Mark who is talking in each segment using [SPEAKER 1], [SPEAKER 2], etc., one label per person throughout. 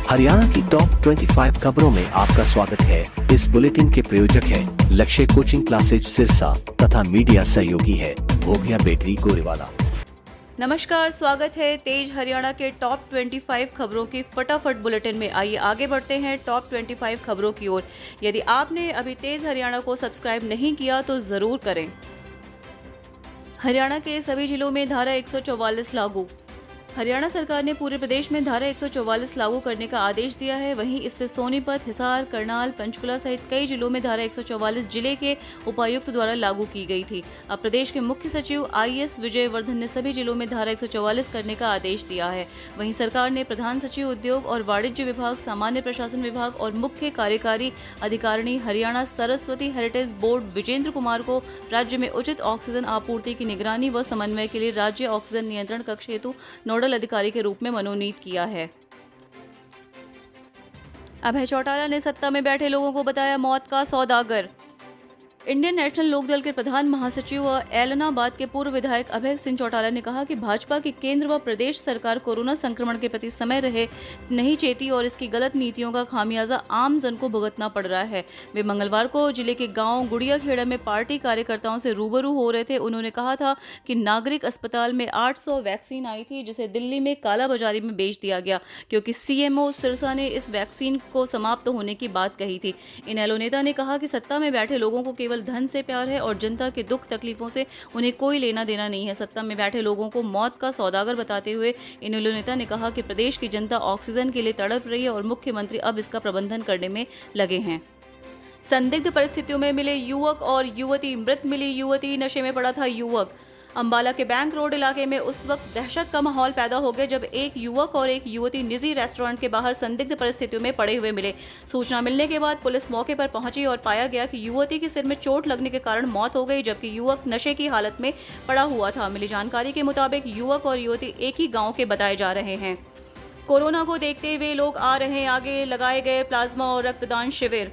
[SPEAKER 1] हरियाणा की टॉप 25 खबरों में आपका स्वागत है। इस बुलेटिन के प्रायोजक हैं लक्ष्य कोचिंग क्लासेज सिरसा तथा मीडिया सहयोगी है भोगिया बेकरी गोरेवाला।
[SPEAKER 2] नमस्कार, स्वागत है तेज हरियाणा के टॉप 25 खबरों की फटाफट बुलेटिन में। आइए आगे बढ़ते हैं टॉप 25 खबरों की ओर। यदि आपने अभी तेज हरियाणा को सब्सक्राइब नहीं किया तो जरूर करें। हरियाणा के सभी जिलों में धारा 144 लागू। हरियाणा सरकार ने पूरे प्रदेश में धारा 144 लागू करने का आदेश दिया है। वहीं इससे सोनीपत, हिसार, करनाल, पंचकुला सहित कई जिलों में धारा 144 जिले के उपायुक्त द्वारा लागू की गई थी। अब प्रदेश के मुख्य सचिव IS विजय वर्धन ने सभी जिलों में धारा 144 करने का आदेश दिया है। वहीं सरकार ने प्रधान सचिव उद्योग और वाणिज्य विभाग, सामान्य प्रशासन विभाग और मुख्य कार्यकारी अधिकारिणी हरियाणा सरस्वती हेरिटेज बोर्ड विजेंद्र कुमार को राज्य में उचित ऑक्सीजन आपूर्ति की निगरानी व समन्वय के लिए राज्य ऑक्सीजन नियंत्रण कक्ष हेतु नोडल अधिकारी के रूप में मनोनीत किया है। अभय चौटाला ने सत्ता में बैठे लोगों को बताया मौत का सौदागर। इंडियन नेशनल लोकदल के प्रधान महासचिव व एलनाबाद के पूर्व विधायक अभय सिंह चौटाला ने कहा कि भाजपा की केंद्र व प्रदेश सरकार कोरोना संक्रमण के प्रति समय रहे नहीं चेती और इसकी गलत नीतियों का खामियाजा आम जन को भुगतना पड़ रहा है। वे मंगलवार को जिले के गांव गुड़िया खेड़ा में पार्टी कार्यकर्ताओं से रूबरू हो रहे थे। उन्होंने कहा था कि नागरिक अस्पताल में 800 वैक्सीन आई थी जिसे दिल्ली में कालाबाजारी में बेच दिया गया क्योंकि CMO सिरसा ने इस वैक्सीन को समाप्त होने की बात कही थी। इनेलो नेता ने कहा कि सत्ता में बैठे लोगों को केवल धन से प्यार है और जनता के दुख तकलीफों से उन्हें कोई लेना देना नहीं है। सत्ता में बैठे लोगों को मौत का सौदागर बताते हुए इनेलो नेता ने कहा कि प्रदेश की जनता ऑक्सीजन के लिए तड़प रही है और मुख्यमंत्री अब इसका प्रबंधन करने में लगे हैं। संदिग्ध परिस्थितियों में मिले युवक और युवती। मृत मिली युवती, नशे में पड़ा था युवक। अंबाला के बैंक रोड इलाके में उस वक्त दहशत का माहौल पैदा हो गया जब एक युवक और एक युवती निजी रेस्टोरेंट के बाहर संदिग्ध परिस्थितियों में पड़े हुए मिले। सूचना मिलने के बाद पुलिस मौके पर पहुंची और पाया गया कि युवती के सिर में चोट लगने के कारण मौत हो गई जबकि युवक नशे की हालत में पड़ा हुआ था। मिली जानकारी के मुताबिक युवक और युवती एक ही गाँव के बताए जा रहे हैं। कोरोना को देखते हुए लोग आ रहे हैं आगे, लगाए गए प्लाज्मा और रक्तदान शिविर।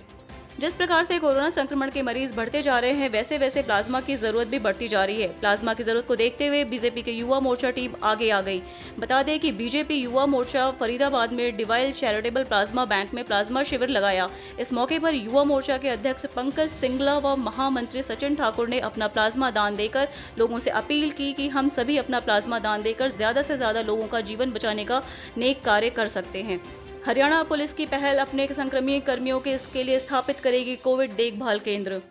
[SPEAKER 2] जिस प्रकार से कोरोना संक्रमण के मरीज बढ़ते जा रहे हैं वैसे वैसे प्लाज्मा की जरूरत भी बढ़ती जा रही है। प्लाज्मा की जरूरत को देखते हुए बीजेपी के युवा मोर्चा टीम आगे आ गई। बता दें कि बीजेपी युवा मोर्चा फरीदाबाद में डिवाइल चैरिटेबल प्लाज्मा बैंक में प्लाज्मा शिविर लगाया। इस मौके पर युवा मोर्चा के अध्यक्ष पंकज सिंगला व महामंत्री सचिन ठाकुर ने अपना प्लाज्मा दान देकर लोगों से अपील की कि हम सभी अपना प्लाज्मा दान देकर ज्यादा से ज्यादा लोगों का जीवन बचाने का नेक कार्य कर सकते हैं। हरियाणा पुलिस की पहल अपने संक्रमित कर्मियों के लिए स्थापित करेगी कोविड देखभाल केंद्र।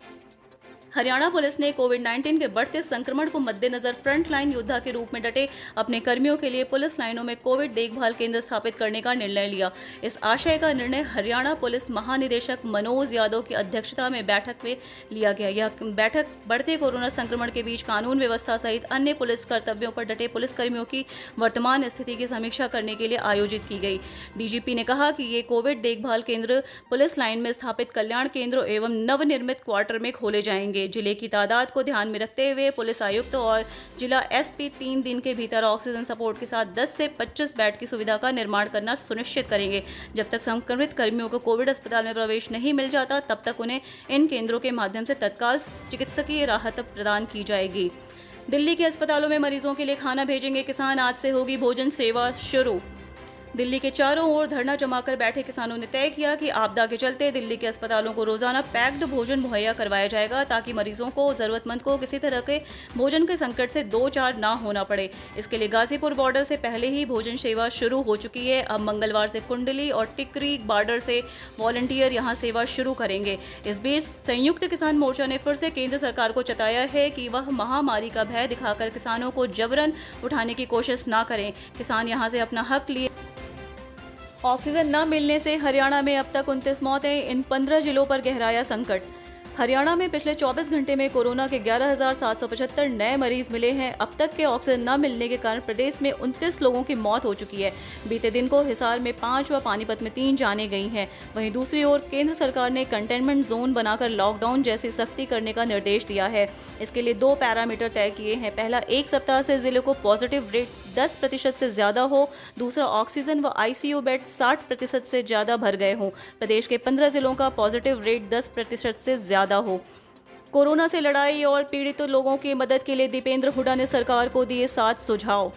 [SPEAKER 2] हरियाणा पुलिस ने कोविड-19 के बढ़ते संक्रमण को मद्देनजर फ्रंटलाइन योद्धा के रूप में डटे अपने कर्मियों के लिए पुलिस लाइनों में कोविड देखभाल केंद्र स्थापित करने का निर्णय लिया। इस आशय का निर्णय हरियाणा पुलिस महानिदेशक मनोज यादव की अध्यक्षता में बैठक में लिया गया। यह बैठक बढ़ते कोरोना संक्रमण के बीच कानून व्यवस्था सहित अन्य पुलिस कर्तव्यों पर डटे पुलिसकर्मियों की वर्तमान स्थिति की समीक्षा करने के लिए आयोजित की गई। DGP ने कहा कि ये कोविड देखभाल केंद्र पुलिस लाइन में स्थापित कल्याण केंद्र एवं नवनिर्मित क्वार्टर में खोले जाएंगे। जिले की तादाद को ध्यान में रखते हुए पुलिस आयुक्त और जिला SP 3 दिन के भीतर ऑक्सीजन सपोर्ट के साथ 10 से 25 बेड की सुविधा का निर्माण करना सुनिश्चित करेंगे। जब तक संक्रमित कर्मियों को कोविड अस्पताल में प्रवेश नहीं मिल जाता तब तक उन्हें इन केंद्रों के माध्यम से तत्काल चिकित्सकीय राहत प्रदान की जाएगी। दिल्ली के अस्पतालों में मरीजों के लिए खाना भेजेंगे किसान। आज से होगी भोजन सेवा शुरू। दिल्ली के चारों ओर धरना जमाकर बैठे किसानों ने तय किया कि आपदा के चलते दिल्ली के अस्पतालों को रोजाना पैक्ड भोजन मुहैया करवाया जाएगा ताकि मरीजों को, जरूरतमंद को किसी तरह के भोजन के संकट से दो चार ना होना पड़े। इसके लिए गाजीपुर बॉर्डर से पहले ही भोजन सेवा शुरू हो चुकी है। अब मंगलवार से कुंडली और टिकरी बॉर्डर से वॉलंटियर यहां सेवा शुरू करेंगे। इस बीच संयुक्त किसान मोर्चा ने फिर से केंद्र सरकार को चेताया है कि वह महामारी का भय दिखाकर किसानों को जबरन उठाने की कोशिश ना करें। किसान यहां से अपना हक लिए। ऑक्सीजन न मिलने से हरियाणा में अब तक 29 मौतें। इन 15 जिलों पर गहराया संकट। हरियाणा में पिछले 24 घंटे में कोरोना के 11,775 नए मरीज मिले हैं। अब तक के ऑक्सीजन न मिलने के कारण प्रदेश में 29 लोगों की मौत हो चुकी है। बीते दिन को हिसार में 5 व पानीपत में 3 जानें गई हैं। वहीं दूसरी ओर केंद्र सरकार ने कंटेनमेंट जोन बनाकर लॉकडाउन जैसी सख्ती करने का निर्देश दिया है। इसके लिए 2 पैरामीटर तय किए हैं। पहला, 1 सप्ताह से जिले को पॉजिटिव रेट 10% से ज्यादा हो। दूसरा, ऑक्सीजन व ICU बेड 60% से ज्यादा भर गए हों। प्रदेश के 15 जिलों का पॉजिटिव रेट 10% से ज्यादा हो। कोरोना से लड़ाई और पीड़ित लोगों की मदद के लिए दीपेंद्र हुड्डा ने सरकार को दिए 7 सुझाव।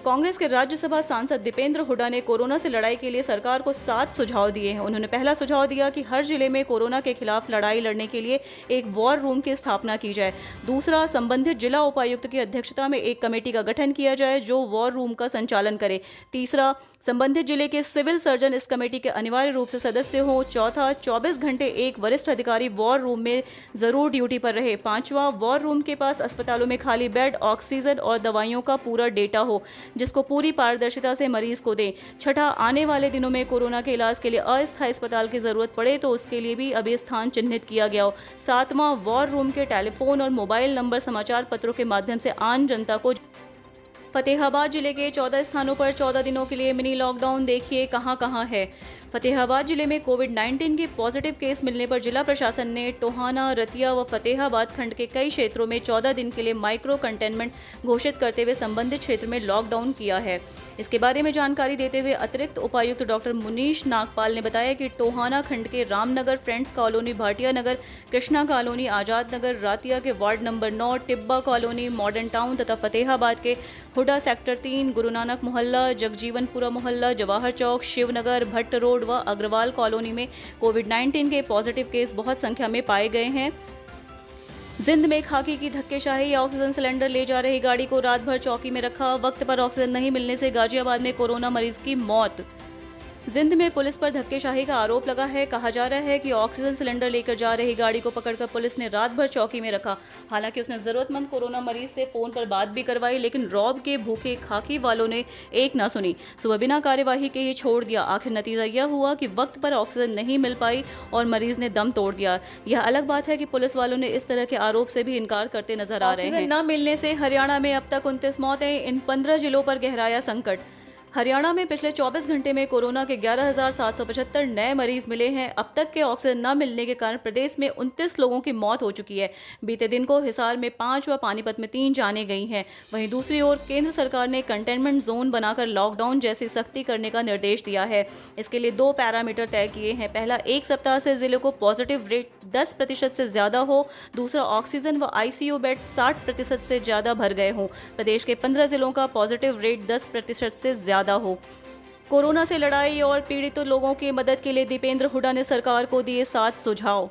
[SPEAKER 2] कांग्रेस के राज्यसभा सांसद दीपेंद्र हुड्डा ने कोरोना से लड़ाई के लिए सरकार को 7 सुझाव दिए हैं। उन्होंने पहला सुझाव दिया कि हर जिले में कोरोना के खिलाफ लड़ाई लड़ने के लिए एक वॉर रूम की स्थापना की जाए। दूसरा, संबंधित जिला उपायुक्त की अध्यक्षता में एक कमेटी का गठन किया जाए जो वॉर रूम का संचालन करे। तीसरा, संबंधित जिले के सिविल सर्जन इस कमेटी के अनिवार्य रूप से सदस्य हों। चौथा, 24 घंटे एक वरिष्ठ अधिकारी वॉर रूम में जरूर ड्यूटी पर रहे। पांचवा, वॉर रूम के पास अस्पतालों में खाली बेड, ऑक्सीजन और दवाइयों का पूरा डेटा हो जिसको पूरी पारदर्शिता से मरीज को दें। छठा, आने वाले दिनों में कोरोना के इलाज के लिए अस्थायी अस्पताल की जरूरत पड़े तो उसके लिए भी अभी स्थान चिन्हित किया गया हो। सातवां, वॉर रूम के टेलीफोन और मोबाइल नंबर समाचार पत्रों के माध्यम से आम जनता को। फतेहाबाद जिले के 14 स्थानों पर 14 दिनों के लिए मिनी लॉकडाउन, देखिए कहां है। फतेहाबाद जिले में कोविड-19 के पॉजिटिव केस मिलने पर जिला प्रशासन ने टोहाना, रतिया व फतेहाबाद खंड के कई क्षेत्रों में 14 दिन के लिए माइक्रो कंटेनमेंट घोषित करते हुए संबंधित क्षेत्र में लॉकडाउन किया है। इसके बारे में जानकारी देते हुए अतिरिक्त उपायुक्त डॉक्टर मुनीश नागपाल ने बताया कि टोहाना खंड के रामनगर, फ्रेंड्स कॉलोनी, भाटिया नगर, कृष्णा कॉलोनी, आजाद नगर, रातिया के ward number 9, Tibba colony, modern town तथा फतेहाबाद के हुडा सेक्टर 3, गुरु नानक मोहल्ला, जगजीवनपुरा मोहल्ला, जवाहर चौक, शिवनगर, भट्ट रोड व अग्रवाल कॉलोनी में कोविड-19 के पॉजिटिव केस बहुत संख्या में पाए गए हैं। जिंद में खाकी की धक्केशाही, ऑक्सीजन सिलेंडर ले जा रही गाड़ी को रात भर चौकी में रखा, वक्त पर ऑक्सीजन नहीं मिलने से गाजियाबाद में कोरोना मरीज की मौत। जिंद में पुलिस पर धक्केशाही का आरोप लगा है। कहा जा रहा है कि ऑक्सीजन सिलेंडर लेकर जा रही गाड़ी को पकड़कर पुलिस ने रात भर चौकी में रखा। हालांकि उसने जरूरतमंद कोरोना मरीज से फोन पर बात भी करवाई, लेकिन रौब के भूखे खाकी वालों ने एक ना सुनी। सुबह बिना कार्यवाही के ही छोड़ दिया। आखिर नतीजा यह हुआ कि वक्त पर ऑक्सीजन नहीं मिल पाई और मरीज ने दम तोड़ दिया। यह अलग बात है कि पुलिस वालों ने इस तरह के आरोप से भी इनकार करते नजर आ रहे हैं। ऑक्सीजन न मिलने से हरियाणा में अब तक 29 मौतें, इन 15 जिलों पर गहराया संकट। हरियाणा में पिछले 24 घंटे में कोरोना के 11,775 नए मरीज मिले हैं। अब तक के ऑक्सीजन न मिलने के कारण प्रदेश में 29 लोगों की मौत हो चुकी है। बीते दिन को हिसार में 5 व पानीपत में 3 जानें गई हैं। वहीं दूसरी ओर केंद्र सरकार ने कंटेनमेंट जोन बनाकर लॉकडाउन जैसी सख्ती करने का निर्देश दिया है। इसके लिए 2 पैरामीटर तय किए हैं। पहला, 1 सप्ताह से जिले को पॉजिटिव रेट 10% से ज्यादा हो। दूसरा, ऑक्सीजन व आईसीयू बेड 60% से ज्यादा भर गए हों। प्रदेश के 15 जिलों का पॉजिटिव रेट 10% से ज्यादा हो। कोरोना से लड़ाई और पीड़ित लोगों की मदद के लिए दीपेंद्र हुड्डा ने सरकार को दिए 7 सुझाव।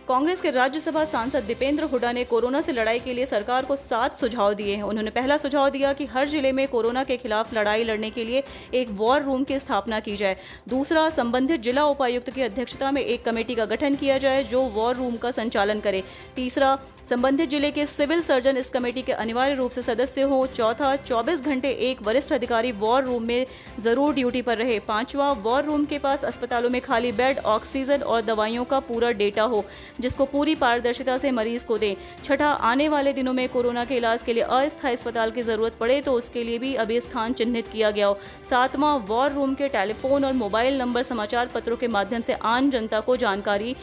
[SPEAKER 2] कांग्रेस के राज्यसभा सांसद दीपेंद्र हुड्डा ने कोरोना से लड़ाई के लिए सरकार को 7 सुझाव दिए हैं। उन्होंने पहला सुझाव दिया कि हर जिले में कोरोना के खिलाफ लड़ाई लड़ने के लिए एक वॉर रूम की स्थापना की जाए। दूसरा, संबंधित जिला उपायुक्त की अध्यक्षता में एक कमेटी का गठन किया जाए जो वॉर रूम का संचालन करे। तीसरा, संबंधित जिले के सिविल सर्जन इस कमेटी के अनिवार्य रूप से सदस्य हों। चौथा, 24 घंटे एक वरिष्ठ अधिकारी वॉर रूम में जरूर ड्यूटी पर रहे। पांचवा, वॉर रूम के पास अस्पतालों में खाली बेड, ऑक्सीजन और दवाइयों का पूरा डेटा हो जिसको पूरी पारदर्शिता से मरीज को दें। छठा, आने वाले दिनों में कोरोना के इलाज के लिए अस्थायी अस्पताल की जरूरत पड़े तो उसके लिए भी अभी स्थान चिन्हित किया गया हो। सातवां, वॉर रूम के टेलीफोन और मोबाइल नंबर समाचार पत्रों के माध्यम से आम जनता को जानकारी।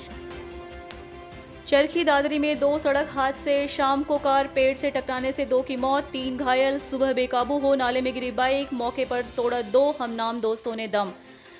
[SPEAKER 2] चरखी दादरी में 2 सड़क हादसे, शाम को कार पेड़ से टकराने से 2 की मौत, 3 घायल। सुबह बेकाबू हो नाले में गिरी बाइक, मौके पर तोड़ा 2 हमनाम दोस्तों ने दम।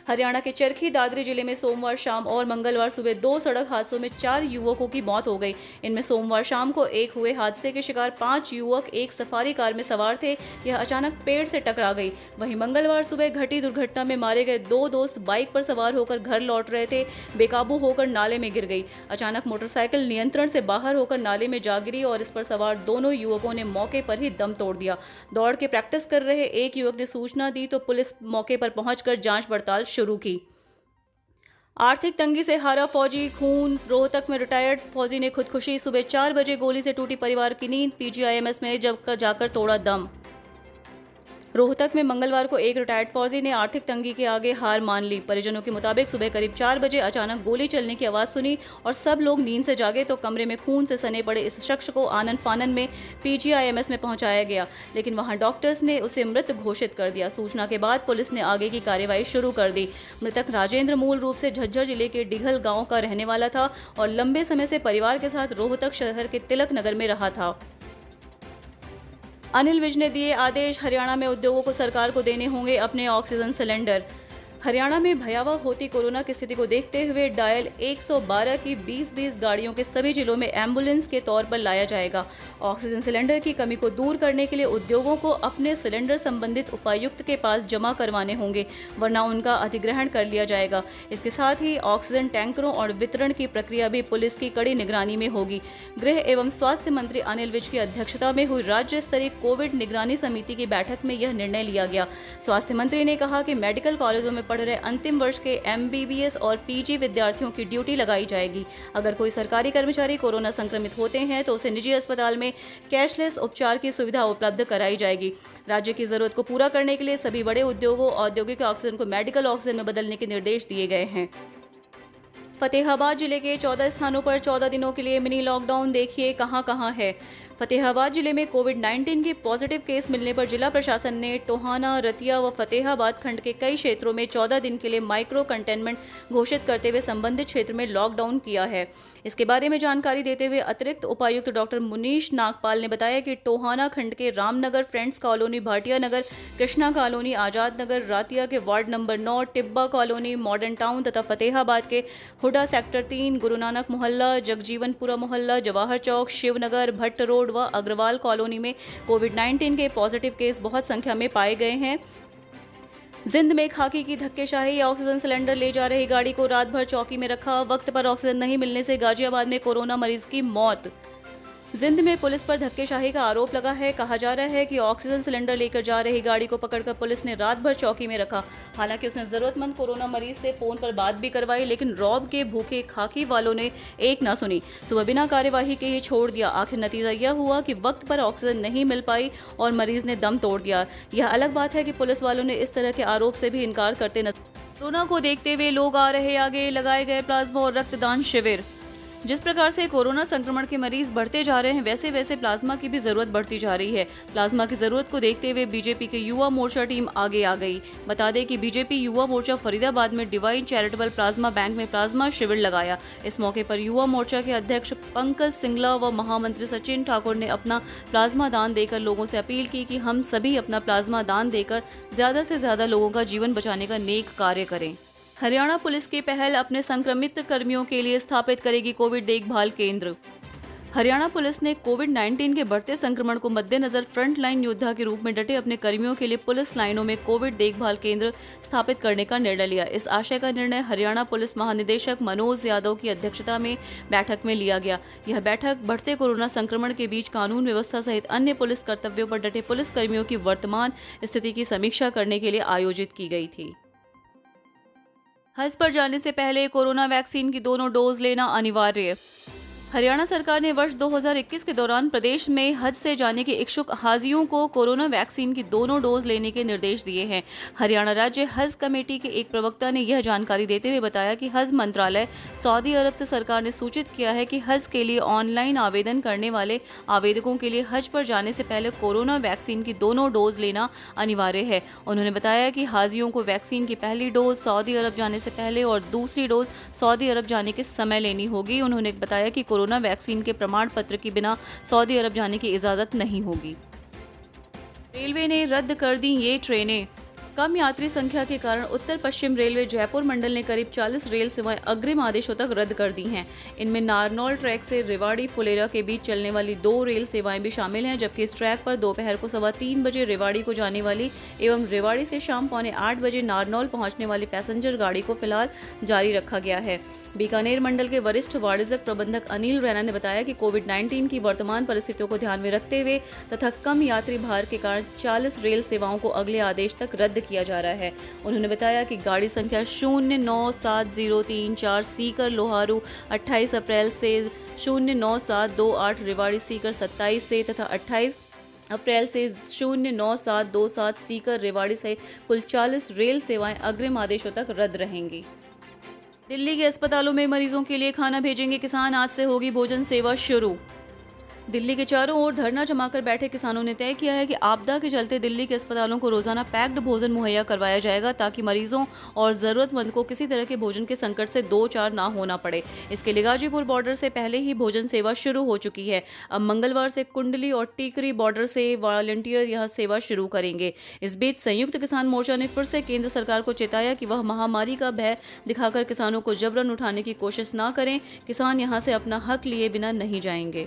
[SPEAKER 2] हरियाणा के चरखी दादरी जिले में सोमवार शाम और मंगलवार सुबह 2 सड़क हादसों में 4 युवकों की मौत हो गई। इनमें सोमवार शाम को एक हुए हादसे के शिकार 5 युवक एक सफारी कार में सवार थे। यह अचानक पेड़ से टकरा गई। वहीं मंगलवार सुबह घटी दुर्घटना में मारे गए 2 दोस्त बाइक पर सवार होकर घर लौट रहे थे। बेकाबू होकर नाले में गिर गई। अचानक मोटरसाइकिल नियंत्रण से बाहर होकर नाले में जा गिरी और इस पर सवार दोनों युवकों ने मौके पर ही दम तोड़ दिया। दौड़ के प्रैक्टिस कर रहे एक युवक ने सूचना दी तो पुलिस मौके पर पहुंचकर जांच पड़ताल शुरू की। आर्थिक तंगी से हारा फौजी खून, रोहतक में रिटायर्ड फौजी ने खुदकुशी, सुबह 4 बजे गोली से टूटी परिवार की नींद, पीजीआईएमएस में जब जाकर तोड़ा दम। रोहतक में मंगलवार को एक रिटायर्ड फौजी ने आर्थिक तंगी के आगे हार मान ली। परिजनों के मुताबिक सुबह करीब 4 बजे अचानक गोली चलने की आवाज़ सुनी और सब लोग नींद से जागे तो कमरे में खून से सने पड़े इस शख्स को आनन फानन में पीजीआईएमएस में पहुंचाया गया, लेकिन वहां डॉक्टर्स ने उसे मृत घोषित कर दिया। सूचना के बाद पुलिस ने आगे की कार्रवाई शुरू कर दी। मृतक राजेंद्र मूल रूप से झज्जर जिले के डिघल गाँव का रहने वाला था और लंबे समय से परिवार के साथ रोहतक शहर के तिलक नगर में रहा था। अनिल विज ने दिए आदेश, हरियाणा में उद्योगों को सरकार को देने होंगे अपने ऑक्सीजन सिलेंडर। हरियाणा में भयावह होती कोरोना की स्थिति को देखते हुए डायल 112 की 20-20 गाड़ियों के सभी जिलों में एम्बुलेंस के तौर पर लाया जाएगा। ऑक्सीजन सिलेंडर की कमी को दूर करने के लिए उद्योगों को अपने सिलेंडर संबंधित उपायुक्त के पास जमा करवाने होंगे, वरना उनका अधिग्रहण कर लिया जाएगा। इसके साथ ही ऑक्सीजन टैंकरों और वितरण की प्रक्रिया भी पुलिस की कड़ी निगरानी में होगी। गृह एवं स्वास्थ्य मंत्री अनिल विज की अध्यक्षता में हुई राज्य स्तरीय कोविड निगरानी समिति की बैठक में यह निर्णय लिया गया। स्वास्थ्य मंत्री ने कहा कि मेडिकल कॉलेजों में पढ़ रहे अंतिम वर्ष के MBBS और PG विद्यार्थियों की ड्यूटी लगाई जाएगी। अगर कोई सरकारी कर्मचारी कोरोना संक्रमित होते हैं तो उसे निजी अस्पताल में कैशलेस उपचार की सुविधा उपलब्ध कराई जाएगी। राज्य की जरूरत को पूरा करने के लिए सभी बड़े उद्योगों औद्योगिक ऑक्सीजन को मेडिकल ऑक्सीजन में बदलने के निर्देश दिए गए हैं। फतेहाबाद जिले के 14 स्थानों पर 14 दिनों के लिए मिनी लॉकडाउन, देखिए कहां है। फतेहाबाद जिले में कोविड-19 के पॉजिटिव केस मिलने पर जिला प्रशासन ने टोहाना, रतिया व फतेहाबाद खंड के कई क्षेत्रों में 14 दिन के लिए माइक्रो कंटेनमेंट घोषित करते हुए संबंधित क्षेत्र में लॉकडाउन किया है। इसके बारे में जानकारी देते हुए अतिरिक्त उपायुक्त डॉक्टर मुनीश नागपाल ने बताया कि टोहाना खंड के रामनगर, फ्रेंड्स कॉलोनी, भाटिया नगर, कृष्णा कॉलोनी, आजाद नगर, रातिया के ward number 9, Tibba colony, modern town तथा फतेहाबाद के हुडा सेक्टर 3, गुरु नानक मोहल्ला, जगजीवनपुरा मोहल्ला, जवाहर चौक, शिवनगर, भट्ट रोड व अग्रवाल कॉलोनी में कोविड-19 के पॉजिटिव केस बहुत संख्या में पाए गए हैं। जिंद में खाकी की धक्केशाही, ऑक्सीजन सिलेंडर ले जा रही गाड़ी को रात भर चौकी में रखा, वक्त पर ऑक्सीजन नहीं मिलने से गाजियाबाद में कोरोना मरीज की मौत। जिंद में पुलिस पर धक्केशाही का आरोप लगा है। कहा जा रहा है कि ऑक्सीजन सिलेंडर लेकर जा रही गाड़ी को पकड़कर पुलिस ने रात भर चौकी में रखा। हालांकि उसने जरूरतमंद कोरोना मरीज से फोन पर बात भी करवाई, लेकिन रौब के भूखे खाकी वालों ने एक ना सुनी। सुबह बिना कार्यवाही के ही छोड़ दिया। आखिर नतीजा यह हुआ कि वक्त पर ऑक्सीजन नहीं मिल पाई और मरीज ने दम तोड़ दिया। यह अलग बात है कि पुलिस वालों ने इस तरह के आरोप से भी इनकार करते नजर। कोरोना को देखते हुए लोग आ रहे आगे, लगाए गए प्लाज्मा और रक्तदान शिविर। जिस प्रकार से कोरोना संक्रमण के मरीज बढ़ते जा रहे हैं, वैसे वैसे प्लाज्मा की भी जरूरत बढ़ती जा रही है। प्लाज्मा की जरूरत को देखते हुए बीजेपी के युवा मोर्चा टीम आगे आ गई। बता दें कि बीजेपी युवा मोर्चा फरीदाबाद में डिवाइन चैरिटेबल प्लाज्मा बैंक में प्लाज्मा शिविर लगाया। इस मौके पर युवा मोर्चा के अध्यक्ष पंकज सिंगला व महामंत्री सचिन ठाकुर ने अपना प्लाज्मा दान देकर लोगों से अपील की कि हम सभी अपना प्लाज्मा दान देकर ज्यादा से ज्यादा लोगों का जीवन बचाने का नेक कार्य करें। हरियाणा पुलिस की पहल, अपने संक्रमित कर्मियों के लिए स्थापित करेगी कोविड देखभाल केंद्र। हरियाणा पुलिस ने कोविड-19 के बढ़ते संक्रमण को मद्देनजर फ्रंट लाइन योद्धा के रूप में डटे अपने कर्मियों के लिए पुलिस लाइनों में कोविड देखभाल केंद्र स्थापित करने का निर्णय लिया। इस आशय का निर्णय हरियाणा पुलिस महानिदेशक मनोज यादव की अध्यक्षता में बैठक में लिया गया। यह बैठक बढ़ते कोरोना संक्रमण के बीच कानून व्यवस्था सहित अन्य पुलिस कर्तव्यों पर डटे पुलिस कर्मियों की वर्तमान स्थिति की समीक्षा करने के लिए आयोजित की गई थी। हज पर जाने से पहले कोरोना वैक्सीन की दोनों डोज लेना अनिवार्य। हरियाणा सरकार ने वर्ष 2021 के दौरान प्रदेश में हज से जाने के इच्छुक हाजियों को कोरोना वैक्सीन की दोनों डोज लेने के निर्देश दिए हैं। हरियाणा राज्य हज कमेटी के एक प्रवक्ता ने यह जानकारी देते हुए बताया कि हज मंत्रालय सऊदी अरब से सरकार ने सूचित किया है कि हज के लिए ऑनलाइन आवेदन करने वाले आवेदकों के लिए हज पर जाने से पहले कोरोना वैक्सीन की दोनों डोज लेना अनिवार्य है। उन्होंने बताया कि हाजियों को वैक्सीन की पहली डोज सऊदी अरब जाने से पहले और दूसरी डोज सऊदी अरब जाने के समय लेनी होगी। उन्होंने बताया कि कोरोना वैक्सीन के प्रमाण पत्र के बिना सऊदी अरब जाने की इजाजत नहीं होगी। रेलवे ने रद्द कर दी ये ट्रेनें। कम यात्री संख्या के कारण उत्तर पश्चिम रेलवे जयपुर मंडल ने करीब 40 रेल सेवाएं अग्रिम आदेशों तक रद्द कर दी हैं। इनमें नारनौल ट्रैक से रेवाड़ी फुलेरा के बीच चलने वाली 2 रेल सेवाएं भी शामिल हैं, जबकि इस ट्रैक पर दोपहर को 3:15 बजे रेवाड़ी को जाने वाली एवं रेवाड़ी से शाम 7:45 बजे नारनौल पहुंचने वाली पैसेंजर गाड़ी को फिलहाल जारी रखा गया है। बीकानेर मंडल के वरिष्ठ वाणिज्यिक प्रबंधक अनिल रैना ने बताया कि कोविड-19 की वर्तमान परिस्थितियों को ध्यान में रखते हुए तथा कम यात्री भार के कारण 40 रेल सेवाओं को अगले आदेश तक रद्द किया जा रहा है। उन्होंने बताया कि गाड़ी संख्या 097034 सीकर लोहारू 28 अप्रैल से 09728 रेवाड़ी सीकर 27 से तथा 28 अप्रैल से 09727 सीकर रेवाड़ी सहित कुल 40 रेल सेवाएं अग्रिम आदेशों तक रद्द रहेंगी। दिल्ली के अस्पतालों में मरीजों के लिए खाना भेजेंगे किसान, आज से होगी भोजन सेवा शुरू। दिल्ली के चारों ओर धरना जमाकर बैठे किसानों ने तय किया है कि आपदा के चलते दिल्ली के अस्पतालों को रोजाना पैक्ड भोजन मुहैया करवाया जाएगा ताकि मरीजों और जरूरतमंद को किसी तरह के भोजन के संकट से दो चार ना होना पड़े। इसके लिए गाजीपुर बॉर्डर से पहले ही भोजन सेवा शुरू हो चुकी है। अब मंगलवार से कुंडली और टीकरी बॉर्डर से वॉलंटियर यह सेवा शुरू करेंगे। इस बीच संयुक्त किसान मोर्चा ने फिर से केंद्र सरकार को चेताया कि वह महामारी का भय दिखाकर किसानों को जबरन उठाने की कोशिश ना करें। किसान यहां से अपना हक लिए बिना नहीं जाएंगे।